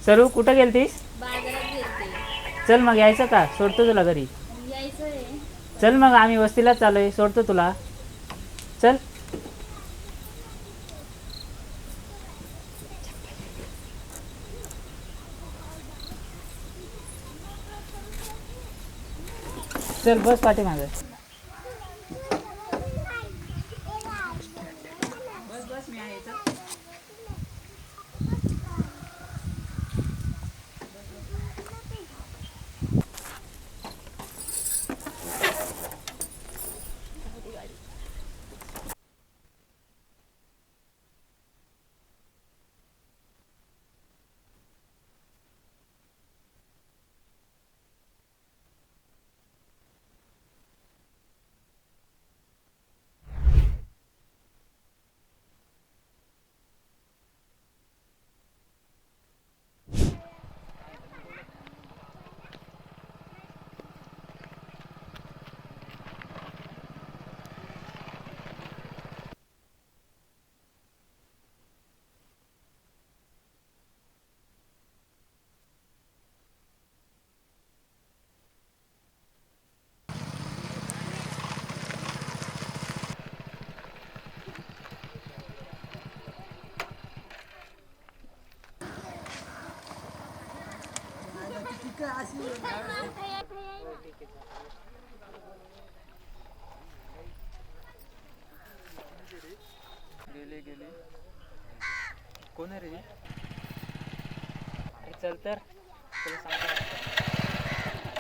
सरू कुठं गेलतीस? बाजारात गेलते. चल मग यायचं का? सोडतो तुला घरी. यायचं रे. चल मग आम्ही वस्तीला चाललोय, सोडतो तुला. चल. चल बस पाठीमागं. बस बस मी आहे. चल. गेले गेले कोण आहे रे? अरे चल तर तुला सांगतो.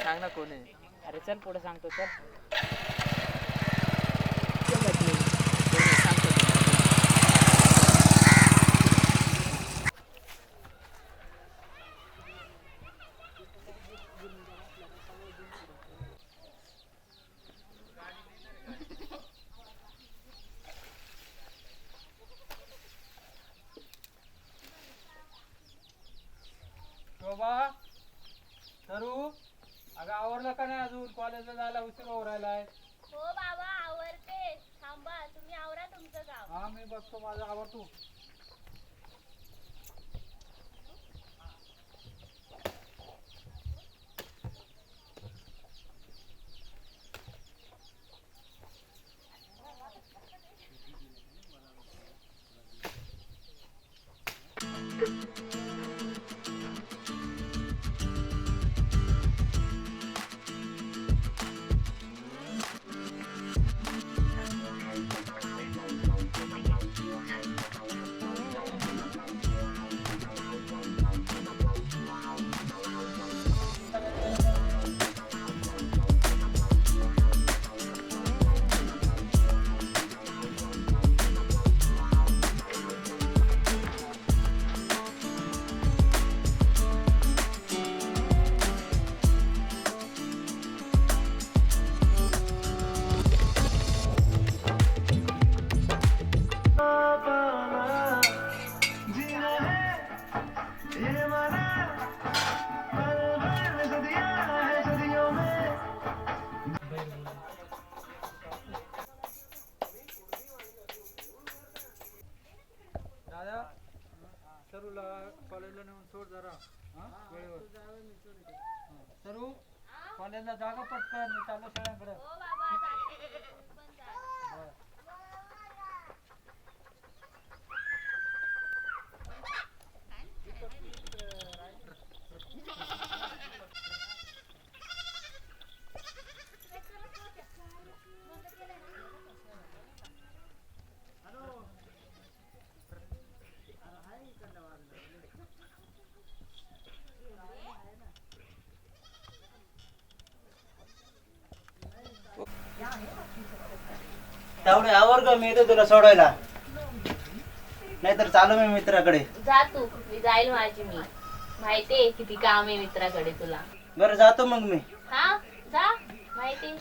सांग ना कोण आहे? अरे चल पुढे सांगतो. चल. शोभा, सरू, अगं आवरलं का नाही अजून? कॉलेजला जायला उशीर होऊ राहिलाय. हो बाबा आवरते. थांबा तुम्ही आवरा तुमचं काम. हा मी बघतो, माझं आवरतो. दादा, सरूला कॉलेजला नेऊन सोड जरा. वेळेवर. सरू, कॉलेजला जागा पटकन, मी चाललो शाळेकडे. हो बाबा जाते. तुम्ही पण जा. तेवढे आवर ग, मी येतो तुला सोडवायला. नाहीतर चालू मी मित्राकडे. जा तू. मी जाईल माझी मी. माहितीये किती काम आहे मित्राकडे तुला. बरं जातो मग मी. हा जा. माहिती.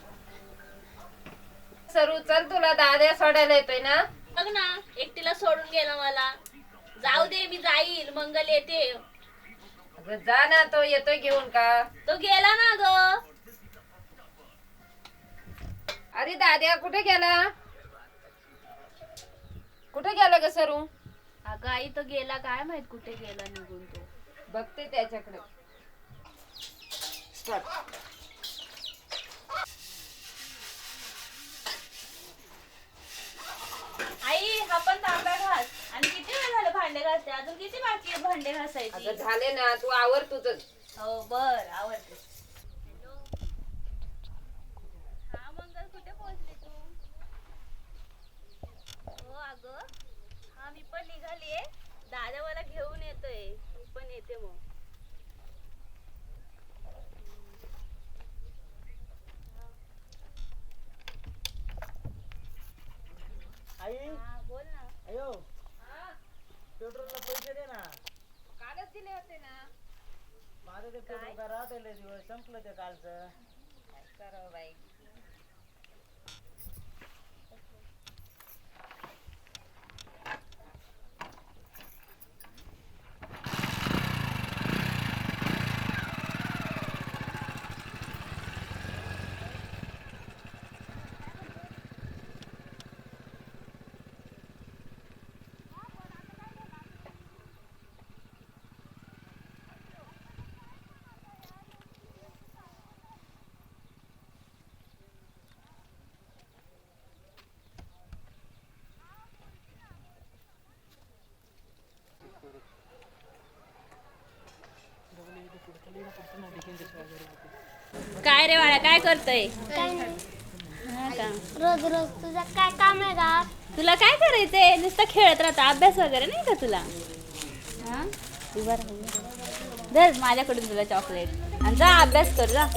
सरू चल, तुला दाद्या सोडायला येतोय ना. बघ ना एकटीला सोडून गेला मला. जाऊ दे मी जाईल. मंगल येते. अगं जा ना, तो येतोय घेऊन का? तो गेला ना ग. अरे दाद्या कुठे गेला? कुठे गेला ग सरू? अगं आई तो गेला, काय माहित कुठे गेला निघून तो. बघते त्याच्याकडे. आई हा पण तांब्या घास. आणि किती वेळ झालं भांडे घासते, अजून किती बाकी आहे भांडे अगं घासायची? झाले ना, तू आवर तुझं. हो बर आवडते. हा मंगल कुठे पोहोचली तू? हो अगं हा मी पण निघालीये. दादा मला घेऊन येतोय, मी पण येते मग. आई हा बोल ना. अयो हा, पेट्रोलला पैसे दे ना. कालच दिले होते ना. माझं ते पेट्रोल काय राहते दिवस संपलं ते कालचं. काय करावं बाई. काय रे बाळा काय करतोय? काय नाही. हा का? रोज रोज तुझं काय काम आहे का? तुला काय करायचंय? नुसतं खेळत राहता, अभ्यास वगैरे नाही का तुला? हा तू बरं धर माझ्याकडून तुला चॉकलेट आणि जा अभ्यास कर जा.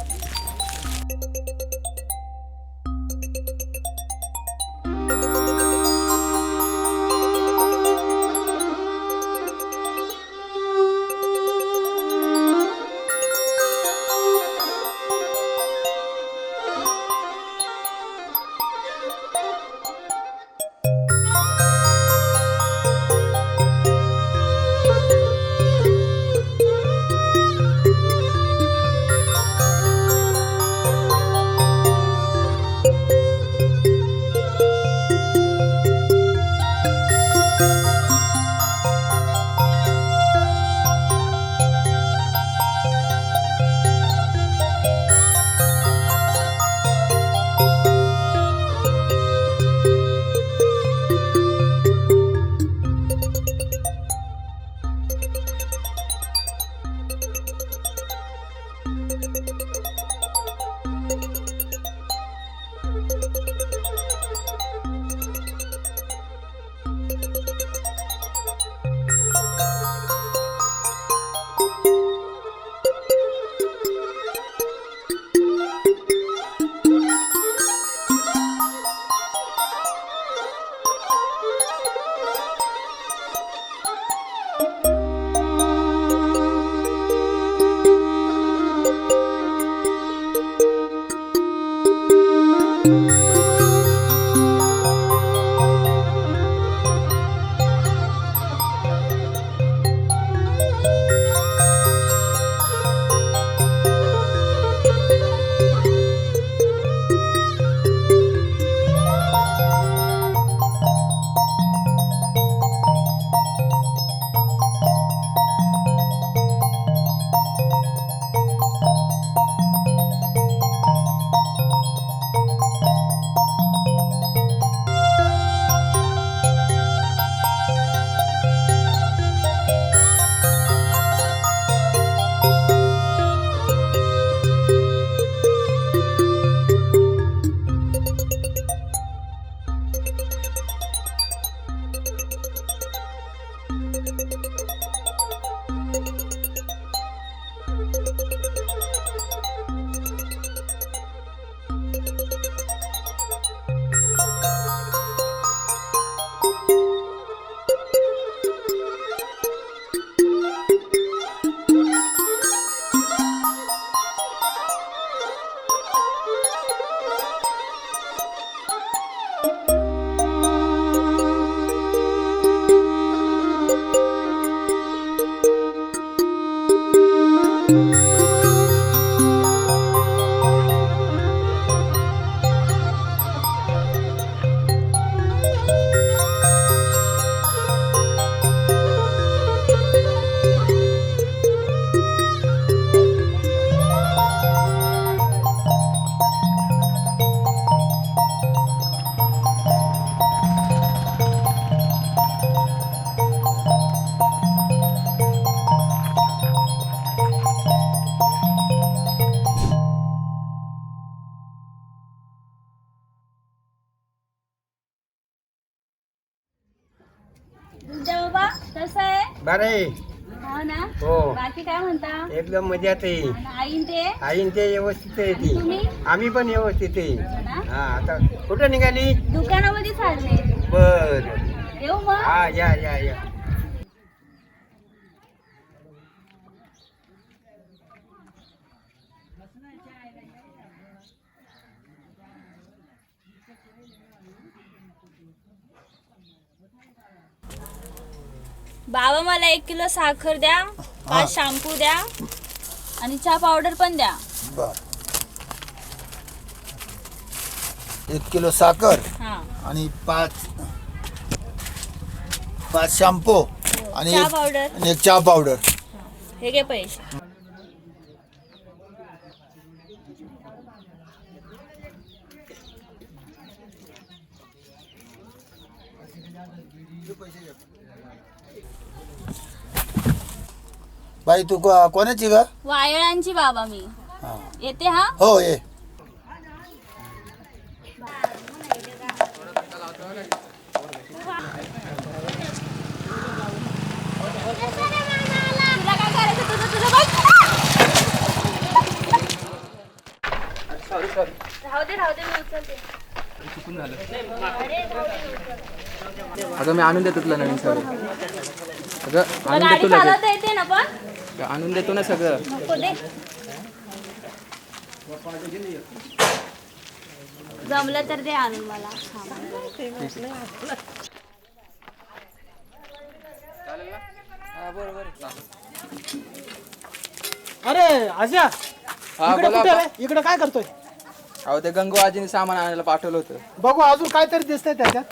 कसं आहे? बरं आहे. हो ना. हो. बाकी काय म्हणता? एकदम मजात आहे. आणि आईन ते आईन ते व्यवस्थित आहे ती. तुम्ही? आम्ही पण व्यवस्थित आहे. हो ना? हा आता कुठं निघाली? दुकानामध्ये चालले. बर. येऊ मग. हा या या या. बाबा मला 1 किलो साखर द्या, 5 शॅम्पू द्या आणि चहा पावडर पण द्या. बर 1 किलो साखर हा. आणि 5 शॅम्पू आणि चहा पावडर. एक चहा पावडर. हे घे पैसे. बाई तू कोणाची ग? वायळांची बाबा मी. हा. येते हा. हो ये. तुला काय करायचं तुझं तुझं बघ. राहू दे मी उचलते. अगं मी आणून देतो तुला नवीन सगळं. अगं तुला आणून गाडी देतो लगेच. चालवता येते ना पण? आणून देतो ना सगळं. नको दे. जमलं तर दे आणून मला. अरे आज्या हा इकडे बोला कुठे बा. रे? इकडे काय करतोय? अहो ते गंगू आजीने सामान आणायला पाठवलं होतं. बघू अजून काहीतरी दिसतंय त्याच्यात.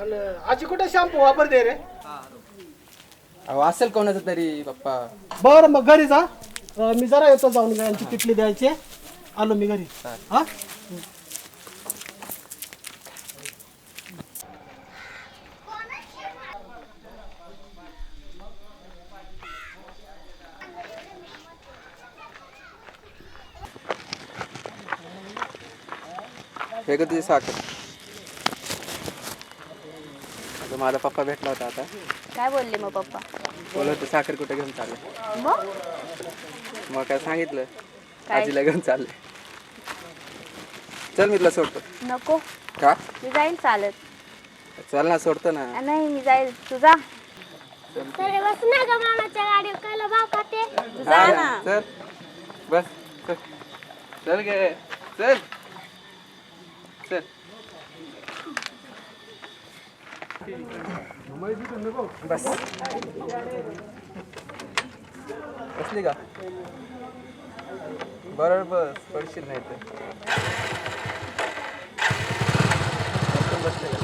आणि आजी कुठे शॅम्पू वापरते रे? अहो असेल कोणाचं तरी पप्पा. बरं मग घरी जा. मी जरा येतो जाऊन यांची किटली द्यायची. आलो मी घरी. हा हे का तुझी साखर. आता माझा पप्पा भेटला होता आता. काय बोलले मग पप्पा? बोलत होते साखर कुठे घेऊन चालले. मग मग काय सांगितलं काय? आजीला घेऊन चालले. चल मी तुला सोडतो. नको. का? मी जाईल चालत. चल ना सोडतो ना. नाही मी जाईल. तुझा तरी बस ना ग मामाच्या गाडीवर कायला भाव खाते. जा हा ना. चल बस चल. चल गे चल चल. बस बसली का? बरोबर बस पडशील नाही तर. बसले का?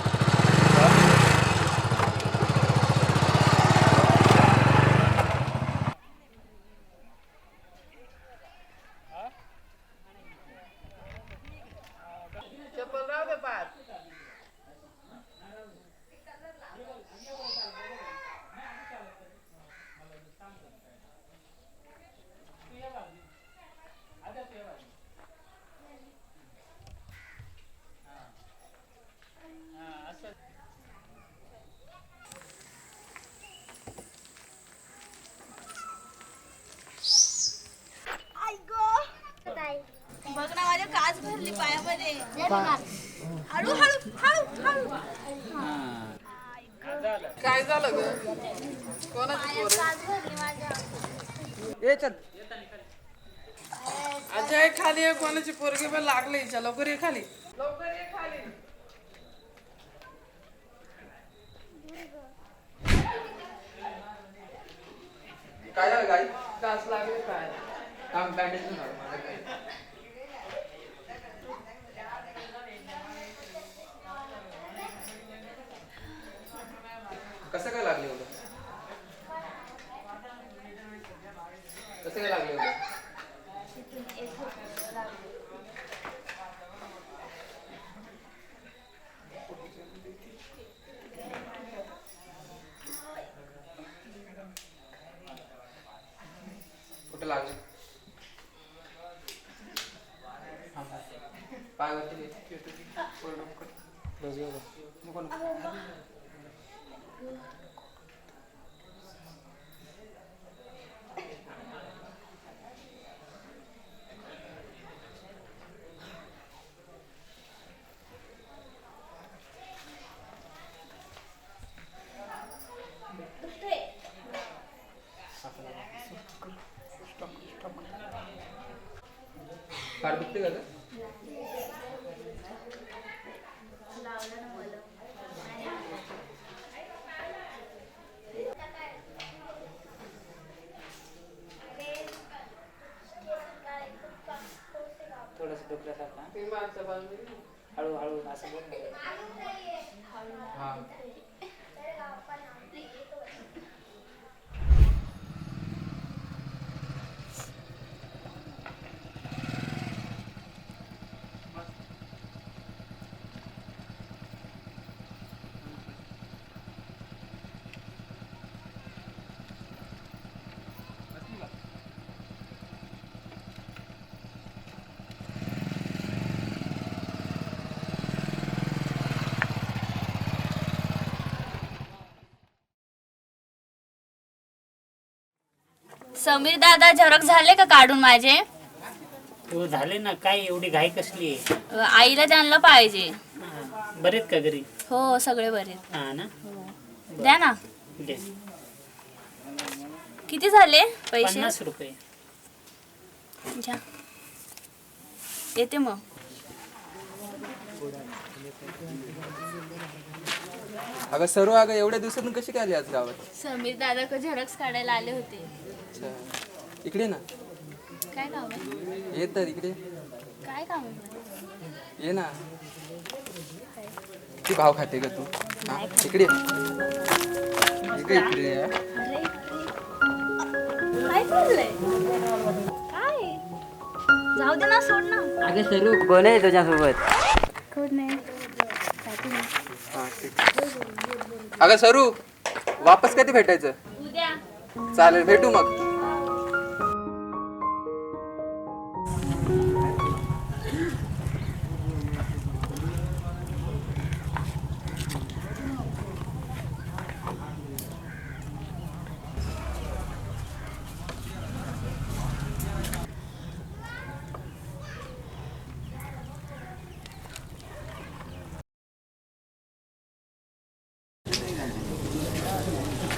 बघ ना माझ्या काच भरली पायामध्ये. हळू हळू हळू हळू. काय झालं ग? काच भरली माझ्या. ये चल. अजय खाली आहे. कोणाची पोरगी पण लागली. लवकर ये खाली. लवकर ये खाली. काय झालं गाई? काच लागले काय? काम बँडेज घेऊन आलो माझं काय. कसं काय लागले होतं? कसं काय लागले होतं? कुठं लागले? पायावरती फार दुखते का ग? थोडस दुखल्यासारखं ते मागच्या बाजूने हळूहळू असं बोल ना. हा समीर दादा झेरॉक्स झाले का काढून माझे? हो झाले ना, काय एवढी घाई कसली आहे? आईला त्यांना पाहिजे. बरेत का घरी? हो सगळे बरे. हा ना, द्या ना. दे. किती झाले पैसे? 50 रुपये. घ्या. येते मग. अगं सर्व अगं एवढ्या दिवसातून कशी काय आली आज गावात? समीर दादा झेरॉक्स काढायला आले होते. अच्छा, इकडे ना. काय काम आहे? ये तर इकडे काय काम आहे? ये ना. ती भाव खाते का तू? हा इकडे इकडे इकडे ये. काय चाललंय? काय? जाऊ दे ना, सोड ना. अगं सर्व कोण आहे तुझ्यासोबत? कोण नाही. हा, ठीक. अगं सरू, वापस कधी भेटायचं? उद्या. चालेल, भेटू मग.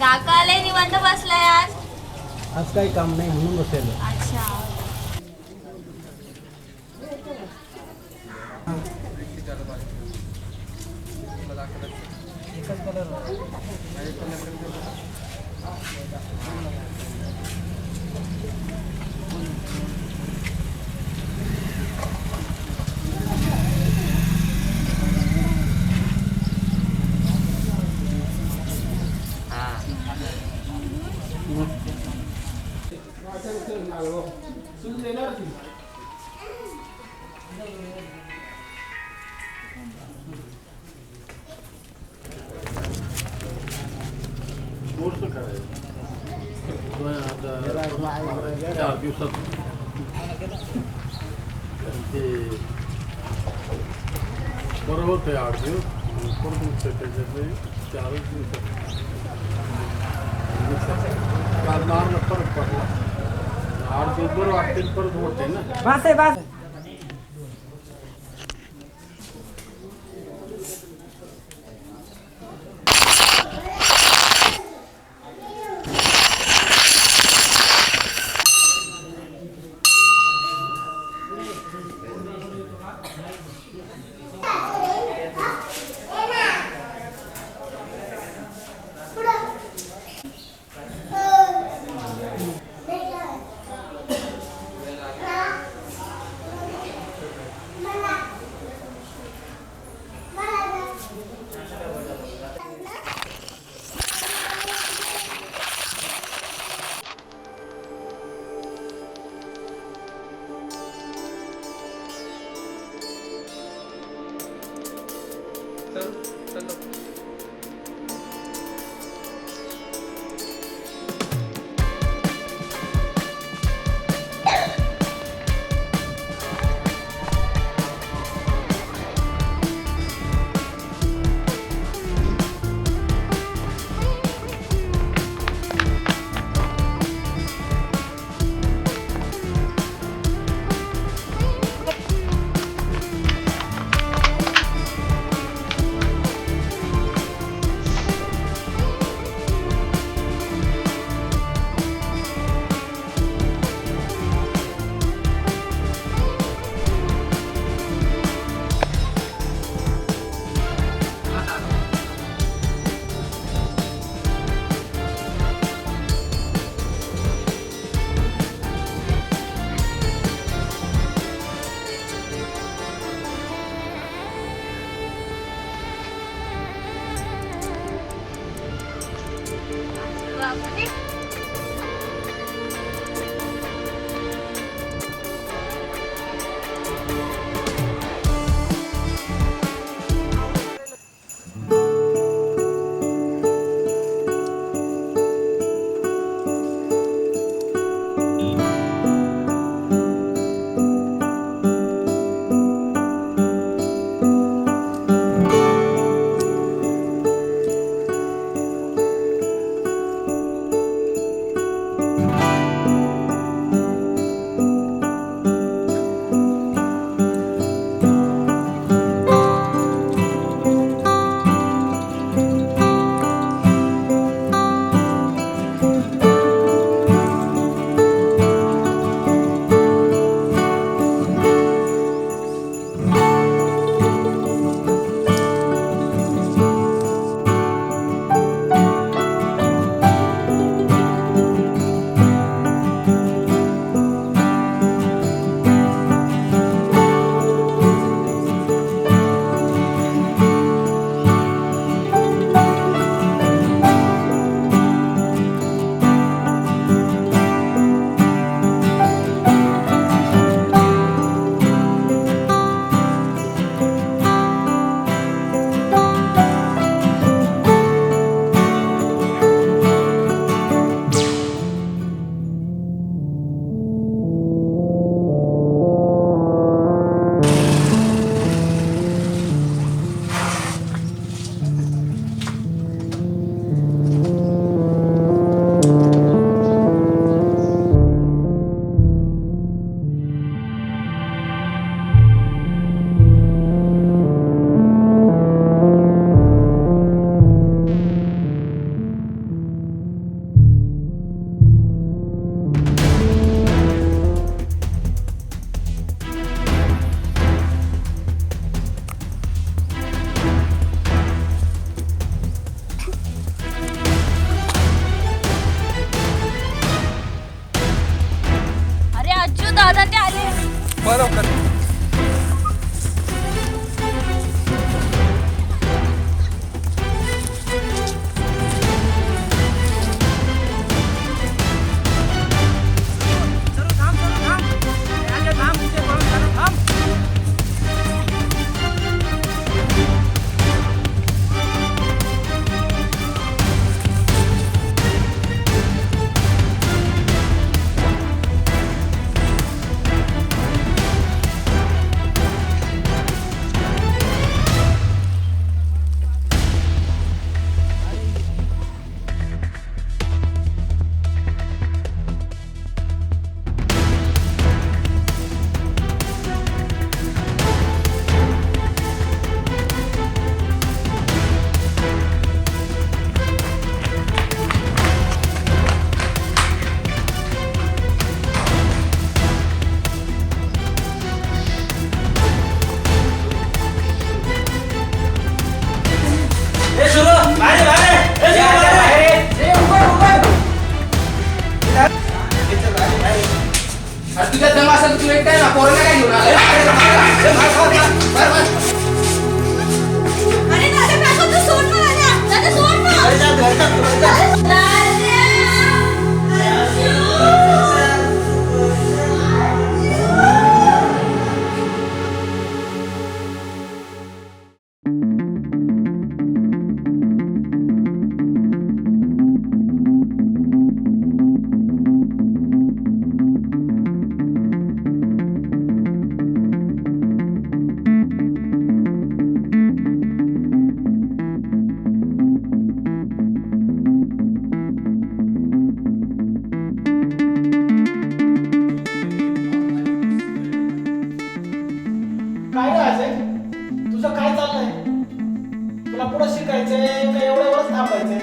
काका आले, निवांत बसलाय आज. आज काही काम नाही म्हणून बसेल. अच्छा. बरं होतं 8 दिवस त्याच्यातले 4 दिवसात कारणाला फरक पडला. 8 दिवस बरं वाटते, परत होते ना. तुझ्या दम असेल तू एकटा ना पोराला काय घेऊन आला अरे दादा काका तू सोड मला दादा सोड ना काय रे अजय, तुझं काय चाललंय? तुला पुढे शिकायचंय का एवढ्यावरच थांबायचंय?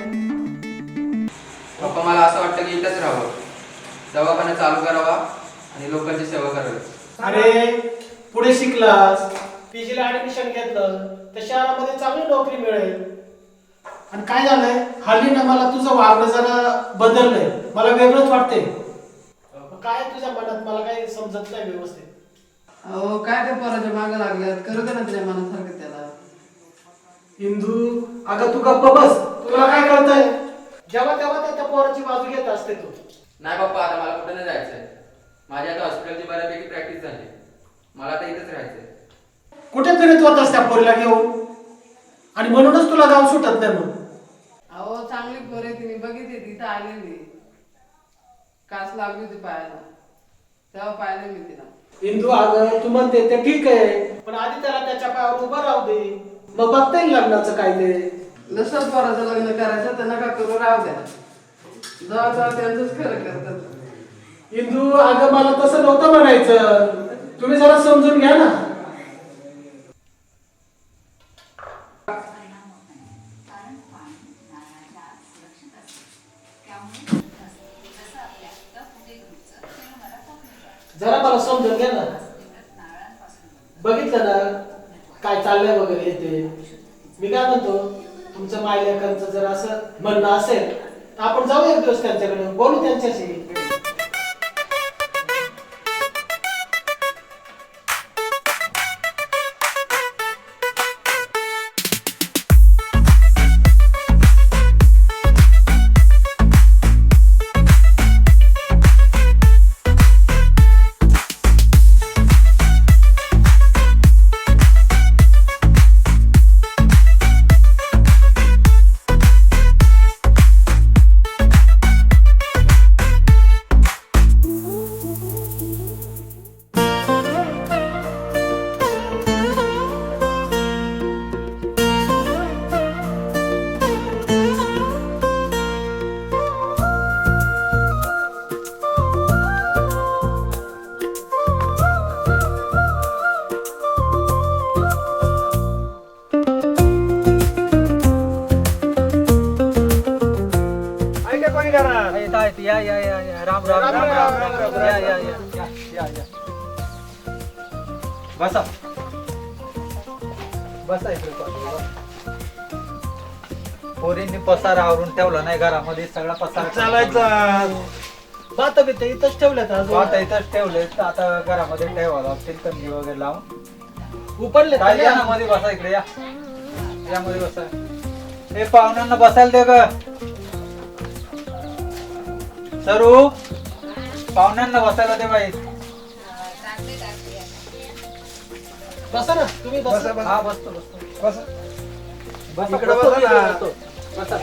पप्पा मला असं वाटतं की इथंच राहावं, दवाखाना चालू करावा आणि लोकांची सेवा करावी. अरे पुढे शिकलास, पीजीला ऍडमिशन घेतलं तर शहरामध्ये चांगली नोकरी मिळेल. आणि काय झालंय, हल्ली ना मला तुझं वागणं जरा बदललंय, मला वेगळंच वाटतंय. काय तुझ्या मनात मला काही समजत नाही व्यवस्थित. अहो काय त्या पोराच्या मागं लागल्यात, करू दे ना तुझ्या मनासारखं त्याला. इंदू, अगं तू गप्प बस, तुला काय कळतंय? जेव्हा तेव्हा त्या पोराची बाजू घेत असते तू. नाही पप्पा, आता मला कुठं नाही जायचंय. माझ्या आता हॉस्पिटलची बऱ्यापैकी प्रॅक्टिस झाली, मला आता इथंच राहायचंय. कुठे फिरत होतास त्या पोरीला घेऊन? आणि म्हणूनच तुला गाव सुटत नाही म्हणून. अहो चांगली पोर आहे, तिने बघितली तिथं आलेली, कास लागली होती पायाला, तेव्हा पाहिलं मी तिला. इंदू, अगं तू म्हणते ते ठीक आहे, पण आधी त्याला त्याच्या पायावर उभं राहू दे, मग बघता येईल लग्नाचं काय ते. नसलं पोराचं लग्न करायचं तर नका करू, राहू द्या. जेव्हा जेव्हा त्यांचंच खरं करतात. इंदू, अगं मला तसं नव्हतं म्हणायचं, तुम्ही जरा समजून घ्या ना. जरा मला समजून घ्या ना. बघितलं ना काय चाललंय वगैरे येते. मी काय म्हणतो, तुमचं मायलेकरांचं जर असं म्हणणं असेल तर आपण जाऊ एक दिवस त्यांच्याकडे, बोलू त्यांच्याशी. राम राम राम राम राम. या. बसा बसा इकडे. पोरींनी पसारा आवरून ठेवला नाही घरामध्ये, सगळा पसारा चालायचा. बात बी ते इथंच ठेवल्यात अजून. आता इथंच ठेवले, आता घरामध्ये ठेवावं लागतील कंदी वगैरे लावून. उपडले काय या ना मध्ये बसा, इकडे या, यामध्ये बसा. हे पाहुण्यांना बसायला दे ग. सरू, पाहुण्यांना बसायला दे बाई. बसा ना तुम्ही, बसा. हा बसतो बसतो. बस इकडे बसा ना. बसा.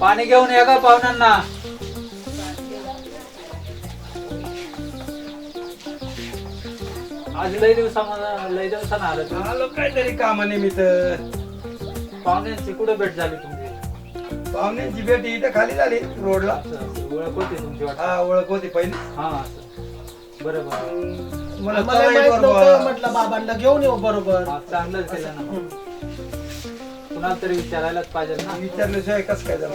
पाणी घेऊन या का पाहुण्यांना. आज लय दिवसानं आलं. आलो काहीतरी कामानिमित्त. पाहुण्यांची कुठे भेट झाली तुमची? पाहुण्यांची भेट इथं खाली झाली रोडला. ओळख होती तुमची वाटत? हा, ओळख होती पहिली. हा असं बरोबर. मला मला चला माहित एक नव्हतं, बरोबर. म्हटलं बाबांना घेऊन येऊ. बरोबर, हा, चांगलंच केलं ना. कुणाला तरी विचारायलाच पाहिजे ना. विचारल्याशिवाय कसं काय झालं.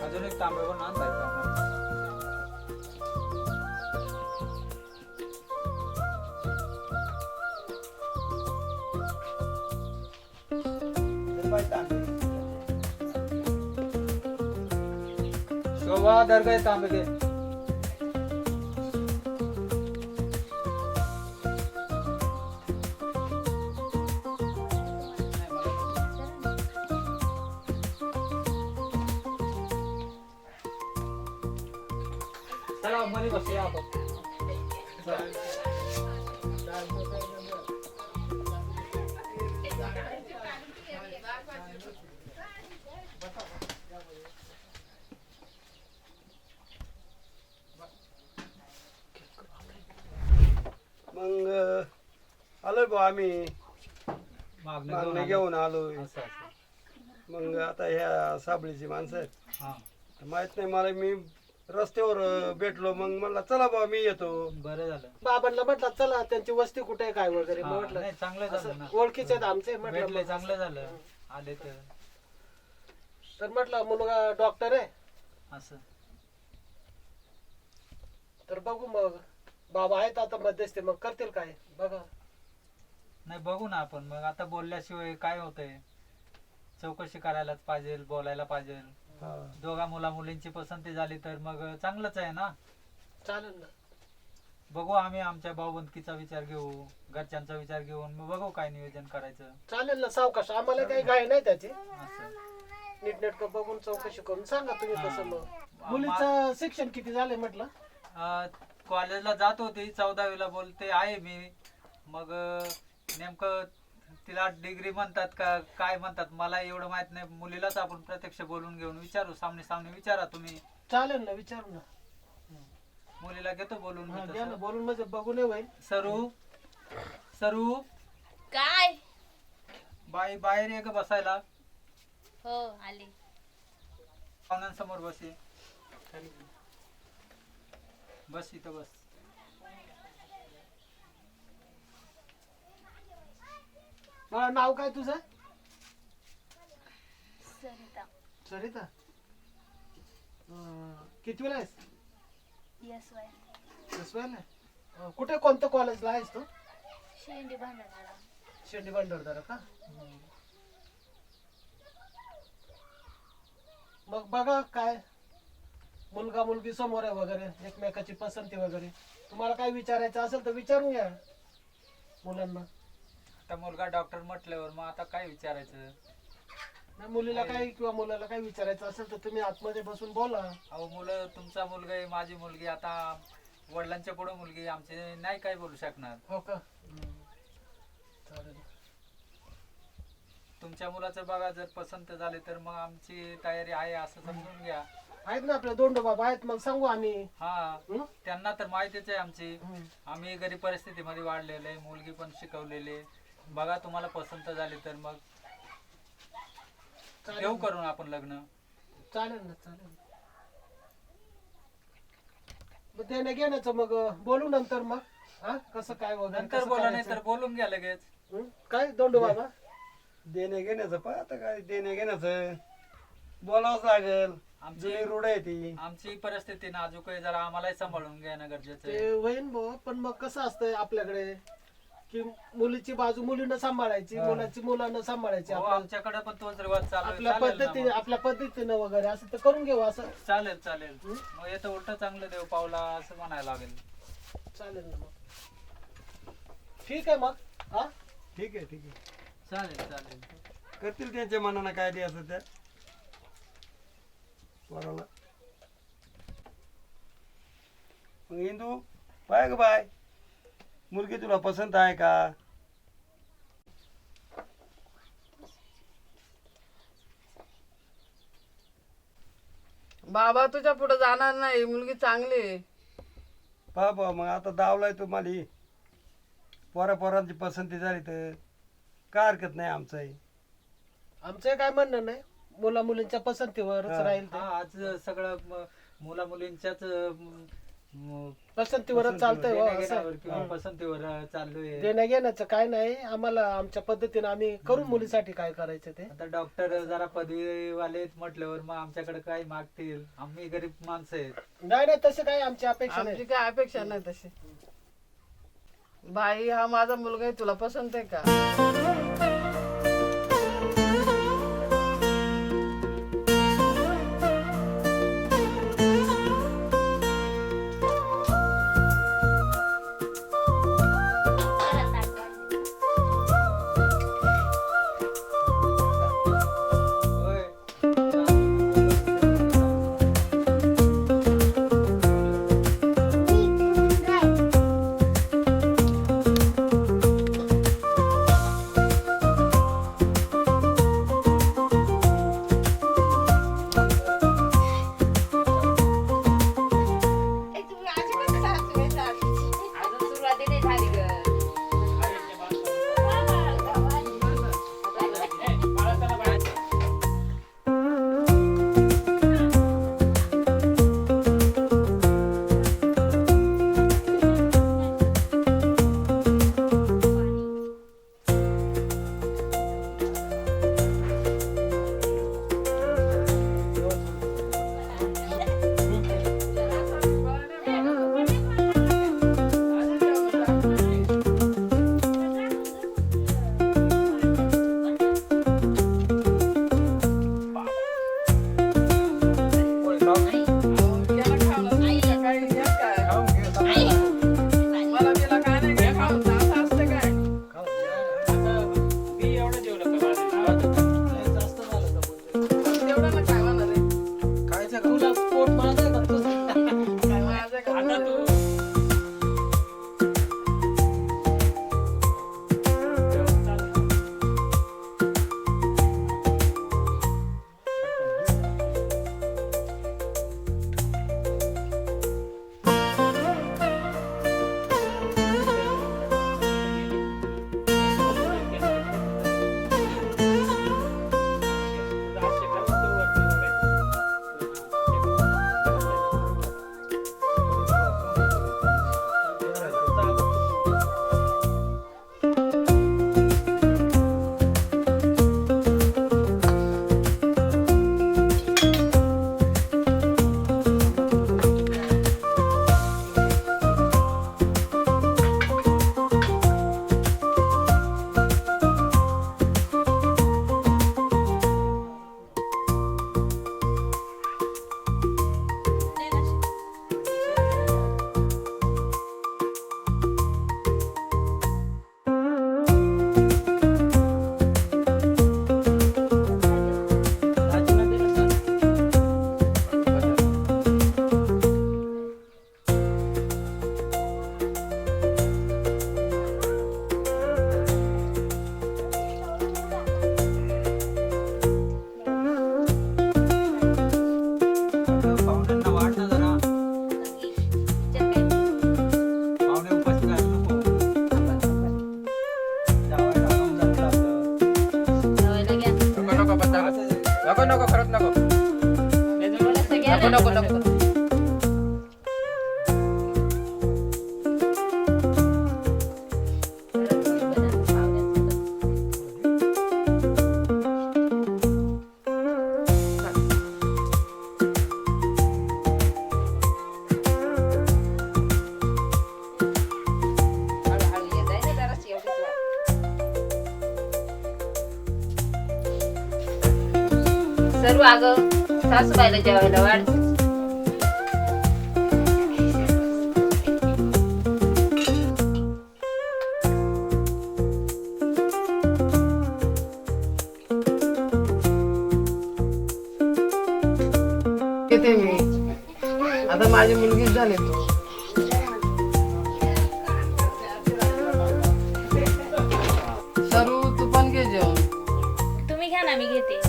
अजून एक तांबे पण आणताय का? बाई तांबे. शोभा दर्गा तांबे घे. चला मध्ये बसूया आपण. मग आलोय भाऊ आम्ही मागणी मागणी घेऊन आलोय. असं असं. मग आता ह्या साबळीची माणसं आहेत हा माहित नाही मला. मी रस्त्यावर भेटलो मग म्हणला चला बाबा मी येतो. बरं झालं. बाबांना म्हटलं चला त्यांची वस्ती कुठे आहे काय वगैरे. हा, मग म्हटलं नाही, चांगलं झालं ना. असं ओळखीचे आहेत आमचे. भेटले म्हटलं चांगलं झालं. आले तर म्हटलं मुलगा डॉक्टर आहे असं. तर बघू मग. बाबा आहेत आता मध्यस्थी मग करतील काय बघा. नाही बघू ना आपण. मग आता बोलल्याशिवाय काय होतंय. चौकशी करायलाच पाहिजे, बोलायला पाहिजे. हा. दोघा मुला मुलींची पसंती झाली तर मग चांगलंच आहे ना. चालेल ना. बघू आम्ही आमच्या भाऊबंदकीचा विचार घेऊ, घरच्यांचा विचार घेऊन मग बघू काय नियोजन करायचं. चालेल ना सावकाश. आम्हाला काही घाई नाही त्याची. असं. नीटनेटकं बघून चौकशी करून सांगा तुम्ही हा. कसं. मग मुलीचं शिक्षण किती झालंय म्हटलं. कॉलेजला जात होती 14वीला बोलते आहे मी. मग नेमकं तिला डिग्री म्हणतात का काय म्हणतात मला एवढं माहित नाही. मुलीलाच आपण प्रत्यक्ष बोलून घेऊन विचारू. सामने सामने विचारा तुम्ही. चालेल ना विचारू ना. मुलीला घेतो बोलून मी हा, घ्या ना तसं. बोलून म्हणजे बघून होईल. सरू सरू काय बाई बाहेर ये ग बसायला. हो आले. पाहुण्यांसमोर बस ये. बस इथं बस. मला नाव काय तुझं. सरिता. सरिता. कितवीला आहेस. Yes why. दसवीला. कुठे कोणत्या कॉलेजला आहेस तू. शेंडी भांडणारा. शेंडी भांडारदारा का. मग बघा काय मुलगा मुलगी समोर आहे वगैरे एकमेकाची पसंती वगैरे. तुम्हाला काय विचारायचं असेल तर विचारून घ्या मुलांना. आता मुलगा डॉक्टर म्हटल्यावर मग आता काय विचारायचं. नाही, मुलीला काय किंवा मुलाला काय विचारायचं असेल तर तुम्ही आतमध्ये बसून बोला. अहो मुलं तुमचा मुलगा आहे माझी मुलगी. आता वडिलांच्या पुढे मुलगी आमची नाही काय बोलू शकणार. हो का. चालेल. तुमच्या मुलाचं बघा जर पसंत झाले तर मग आमची तयारी आहे असं समजून घ्या. आहेत ना आपले दोंड बाबा आहेत मग सांगू आम्ही. हा हं? त्यांना तर माहितीच आहे आमची. हं. आम्ही गरीब परिस्थितीमध्ये वाढलेले आहे. मुलगी पण शिकवलेली. बघा तुम्हाला पसंत झाली तर मग घेऊ करून आपण लग्न. चालेल ना चालेल. मग देण्या घेण्याचं मग बोलू नंतर मग. हा कसं काय वगैरे नंतर कसं बोला नाही करायचं. तर बोलून घ्या लगेच. हं? काय दोंडू बाबा. देणे घेण्याचं पाय आता काय देणे घेण्याचं बोलावंच लागेल. आमची जुनी रूढ आहे ती. आमची परिस्थिती नाजूक आहे जरा. आम्हालाही सांभाळून घेणं गरजेचं ते आहे. होईन भाऊ पण मग कसं असतंय आपल्याकडे की मुलीची बाजू मुलीनं सांभाळायची मुलाची मुलानं सांभाळायची. हो, आपल्या आमच्याकडे पण तोच रिवाज चालू आहे. आपल्या चालेल ना पद्धतीने मग. आपल्या पद्धतीनं वगैरे असं तर करून घेऊ असं. चालेल चालेल. मग येतं उलट चांगलं देव पावला असं म्हणायला लागेल. चालेल ना मग. ठीक आहे मग. हा ठीक आहे ठीक आहे. चालेल चालेल. करतील त्यांच्या मनानं काय द्यायचं त्या पोराला. मग हिंदू पाय ग बाय मुलगी तुला पसंत आहे का. बाबा तुझ्या पुढे जाणार नाही. मुलगी चांगली आहे. पहा मग आता दावलाय तुम्हाला. पोरांची पसंती झाली तर काय हरकत नाही आमचंही. आमचं काय म्हणणं नाही. मुला मुलींच्या पसंतीवरच हा. राहील ते. हा आज सगळं मुला मुलींच्याच पसंतीवरच चालतंय हो, असं. किंवा पसंतीवर चाललोय. देण्या घेण्याचं काय नाही. आम्हाला आमच्या पद्धतीने आम्ही करू मुलीसाठी काय करायचं ते. आता डॉक्टर जरा पदवीवाले म्हटल्यावर मग आमच्याकडे काय मागतील. आम्ही गरीब माणसं आहेत. नाही नाही तसं काही आमची अपेक्षा आमची नाही. काय अपेक्षा नाही तशी. बाई हा माझा मुलगा आहे. तुला पसंत आहे का. नको नको नको हळूहळू ये जाय ना जराशी एवढीच वाट. सर्व अगं सासूबाईला जेवायला वाढ. येते मी आता माझी मुलगीच झाली तू सरू तू पण घे जेवण तुम्ही घ्या ना मी घेते.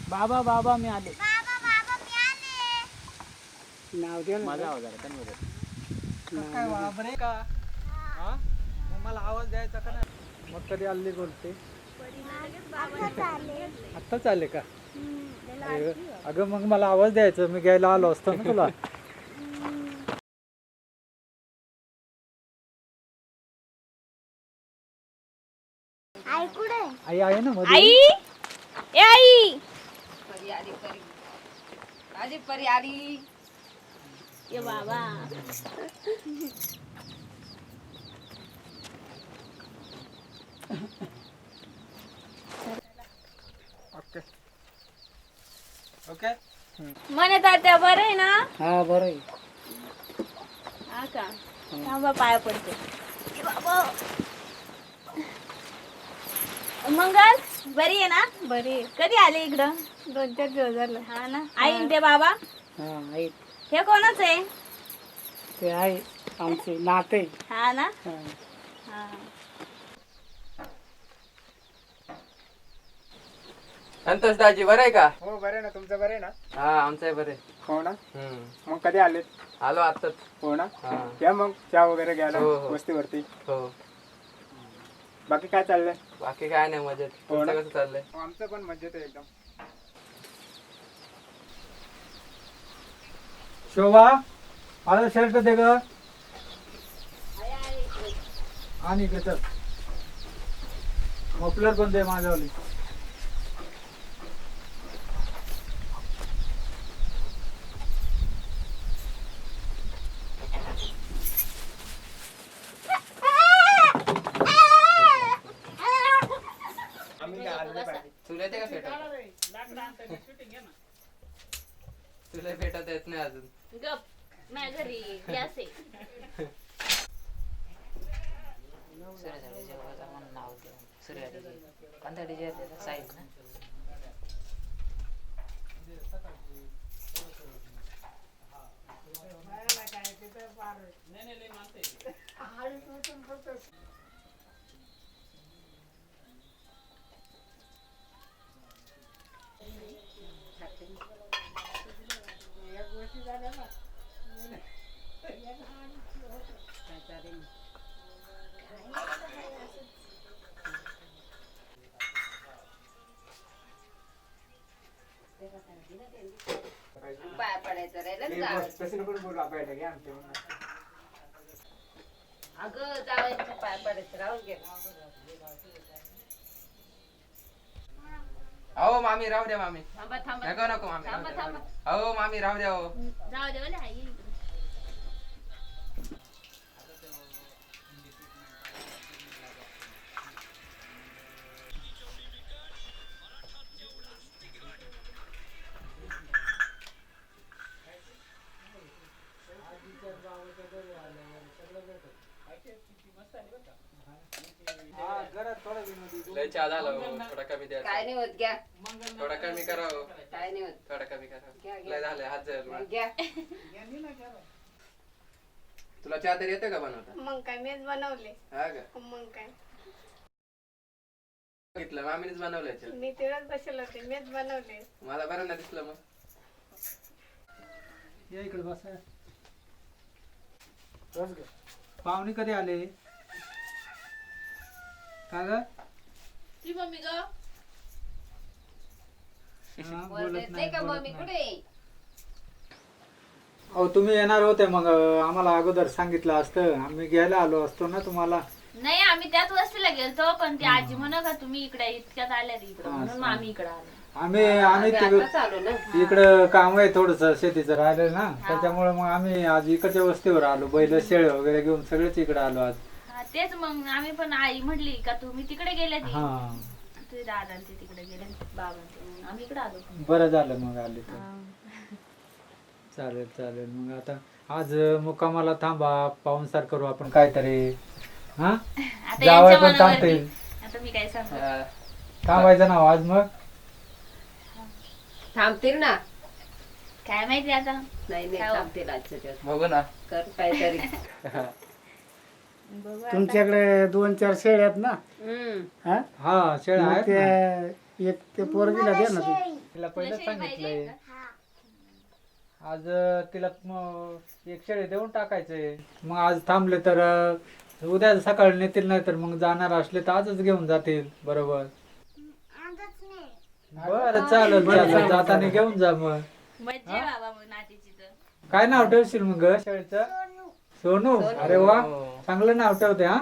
बाबा बाबा मी आले. माझा आवाज आला काय बापरे का हा मग मला आवाज द्यायचा का नाही मग कधी आली बोलते आत्ताच आले का अगं मग मला आवाज द्यायचा मी घ्यायला आलो असतो ना तुला. आई कुठे आई आहे ना मध्ये. आई ए आई परी आली परी. माझी परी आली. ये बाबा ओके ओके म्हणे तात्या बरं आहे ना. हा बरं आहे. हा का थांबा पाया पडते. ए बाबा मंगल बरी आहे ना. बरी कधी आले इकडं. 2-4 दिवस झाले. हा ना. आई ते बाबा हा आहे हे कोणच आहे. ते आहे आमचे नाते. हा ना. हा. हा संतोष दाजी बरं आहे का? हो बरे ना तुमचं बरे ना. हा आमचं आहे बरे. हो ना. मग कधी आलेत. आलो आताच. हो ना. हा. या मग चहा वगैरे घ्यायला हो, हो. वस्तीवरती. हो बाकी काय चाललंय. बाकी काय नाही मजेत. हो ना. तुमचं कसं चाललंय? आमचं पण मजेत आहे एकदम. शोभा माझा शर्ट दे ग आणि इकडे चल मफलर पण दे माझ्यावाली. तुला येते का फेटा? तुला फेटत येत नाही अजून. गप माझ्या घरी गॅस आहे. पाया पडायचं राहिलं ना अगं जावायचं पाया पडायचं राहून गेलं. अहो मामी राहू द्या मामी. थांबा थांबा नको नको मामी. थांबा थांबा अहो मामी राहू द्या हो. जाऊ दे बोले आई. लय चहा झाला हो. थोडा कमी द्या. काय नाही होत घ्या. थोडा कमी करा हो. काय नाही होत. थोडा कमी करा. घ्या, घ्या. लय झालंय हात जळ. घ्या. तुला चहा तरी येते का बनवता? मग काय मीच बनवले. हा का? मग काय बघितलं मामीनेच बनवलंय चहा. मी तिथेच बसले होते मीच बनवले. मला बरं नाही दिसलं मग. या इकडे बसा. पाहुणे कधी आले? का ग? ती मम्मी ग हा, बोलत बोलत नाही का बोलत मम्मी नाही. कुठे? अहो तुम्ही येणार होते मग आम्हाला अगोदर सांगितलं असतं आम्ही घ्यायला आलो असतो ना तुम्हाला. नाही आम्ही त्याच वस्तीला गेलतो पण ती आजी म्हणा का तुम्ही इकडे इतक्यात आल्या इकडे म्हणून मग आम्ही इकडे आलो. आम्ही आताच आलो ना. इकडं काम आहे थोडस शेतीचं राहिलं ना त्याच्यामुळे मग आम्ही आज इकडच्या वस्तीवर आलो. बैल शेळ वगैरे घेऊन सगळेच इकडे आलो आज. हा, तेच मग आम्ही पण आई म्हटली का तुम्ही तिकडे गेले ती हा तुझे दादा ते तिकडे गेले बाबा आम्ही इकडे आलो. बरं झालं मग आले तर. चालेल चालेल मग आता आज मुक्कामाला थांबा पाहुणसार करू आपण काहीतरी. हा आता जावई यांच्या पण थांबते. मनावरती आता मी काय सांगू थांबायचं ना आज मग. थांबतील ना. काय माहिती आता. नाही नाही काय? थांबतील आजच्या दिवस. बघू ना. कर काहीतरी. बघू आता. तुमच्याकडे 2-4 शेळ्या आहेत ना? हा? हा शेळ मग आहेत ना. ते एक ते पोरगीला द्या ना ते. तिला पहिलं तुला शेळी पाहिजे सांगितलंय आज तिला एक शेळी देऊन टाकायचंय. मग आज थांबले तर उद्या सकाळी नेतील नाही तर मग जाणार असले तर आजच घेऊन जातील. बरोबर बरं चालेल चालेल जाताना घेऊन जा मग. मज्जा आहे बाबा मग नातीची तर. काय नाव ठेवशील मग शेळीचं? सोनू. अरे वा चांगलं नाव ठेवते. हा